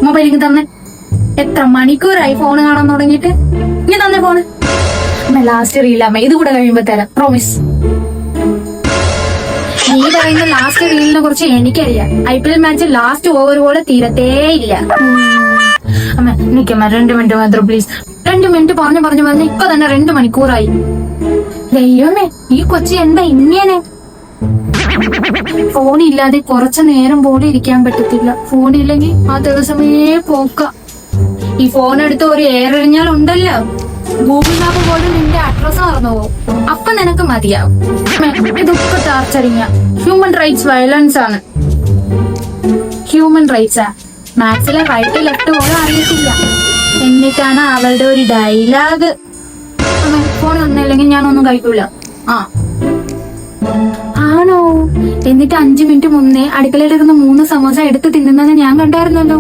മൊബൈലിക്ക് തന്നെ എത്ര മണിക്കൂറായി ഫോണ് കാണാൻ തുടങ്ങിയിട്ട്. ഇനി തന്നെ ഫോണ് ലാസ്റ്റ് റീലമ്മ ഇത് കൂടെ കഴിയുമ്പോ തരാം, പ്രോമിസ്. നീ പറയുന്ന ലാസ്റ്റ് റീലിനെ കുറിച്ച് എനിക്കറിയാം. IPL മാച്ച് ലാസ്റ്റ് ഓവർ പോലെ തീരത്തേ ഇല്ല. അമ്മ നിക്കമ്മ 2 മിനിറ്റ് മാത്രം പ്ലീസ്. 2 മിനിറ്റ് പറഞ്ഞു ഇപ്പൊ തന്നെ 2 മണിക്കൂറായി. ദൈവമേ, ഈ കൊച്ചി എന്താ ഇങ്ങനെ? ഫോണില്ലാതെ കുറച്ചു നേരം പോലും ഇരിക്കാൻ പറ്റത്തില്ല. ഫോണില്ലെങ്കിൽ ആ ദിവസമേ പോക്ക. ഈ ഫോൺ എടുത്ത് ഒരു എയറെറിഞ്ഞാൽ ഉണ്ടല്ലോ, ഗൂഗിൾ മാപ്പ് പോലും നിന്റെ അഡ്രസ് മറന്നു പോകും. അപ്പൊ നിനക്ക് മതിയാവും. ഇതൊക്കെ ടാർച്ചറിങ്ങ. ഹ്യൂമൻ റൈറ്റ്സ് വയലൻസ് ആണ്. ഹ്യൂമൻ റൈറ്റ്സാ. മാത്സിലെ റൈറ്റ് ലെഫ്റ്റ് പോലും അറിയത്തില്ല. എന്നിട്ടാണ് അവളുടെ ഒരു ഡയലോഗ്. ഫോൺ ഒന്നില്ലെങ്കിൽ ഞാനൊന്നും കഴിക്കൂല. ആണോ? എന്നിട്ട് 5 മിനിറ്റ് മുന്നേ അടുക്കളയിലിരുന്ന് 3 സമോസ എടുത്ത് തിന്നുന്നത് ഞാൻ കണ്ടായിരുന്നല്ലോ.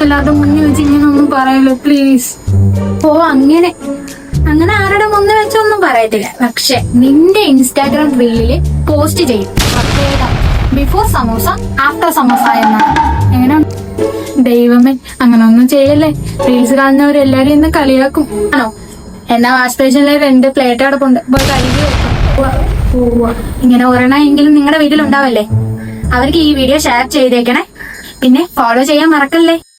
എല്ലാവരുടെ മുന്നിൽ വെച്ച് ഇങ്ങനൊന്നും പറയല്ലോ പ്ലീസ്. ഓ അങ്ങനെ ആരുടെ മുന്നിൽ വെച്ചൊന്നും പറയത്തില്ല. പക്ഷെ നിന്റെ ഇൻസ്റ്റാഗ്രാം റീലില് പോസ്റ്റ് ചെയ്യും ബിഫോർ സമോസ ആഫ്റ്റർ സമോസ എന്നാണ്. എങ്ങനെ? ദൈവമേ, അങ്ങനെ ഒന്നും ചെയ്യല്ലേ. റീൽസ് കാണുന്നവരെല്ലാരും ഇന്ന് കളിയാക്കും. ആണോ? എന്നാ വാഷ് ബേസിനിലെ 2 പ്ലേറ്റ് അടപ്പുണ്ട്, പോയി കഴുകി വെക്കും. ഇങ്ങനെ ഒരെണ്ണമെങ്കിലും നിങ്ങളുടെ വീട്ടിലുണ്ടാവല്ലേ. അവർക്ക് ഈ വീഡിയോ ഷെയർ ചെയ്തേക്കണേ. പിന്നെ ഫോളോ ചെയ്യാൻ മറക്കല്ലേ.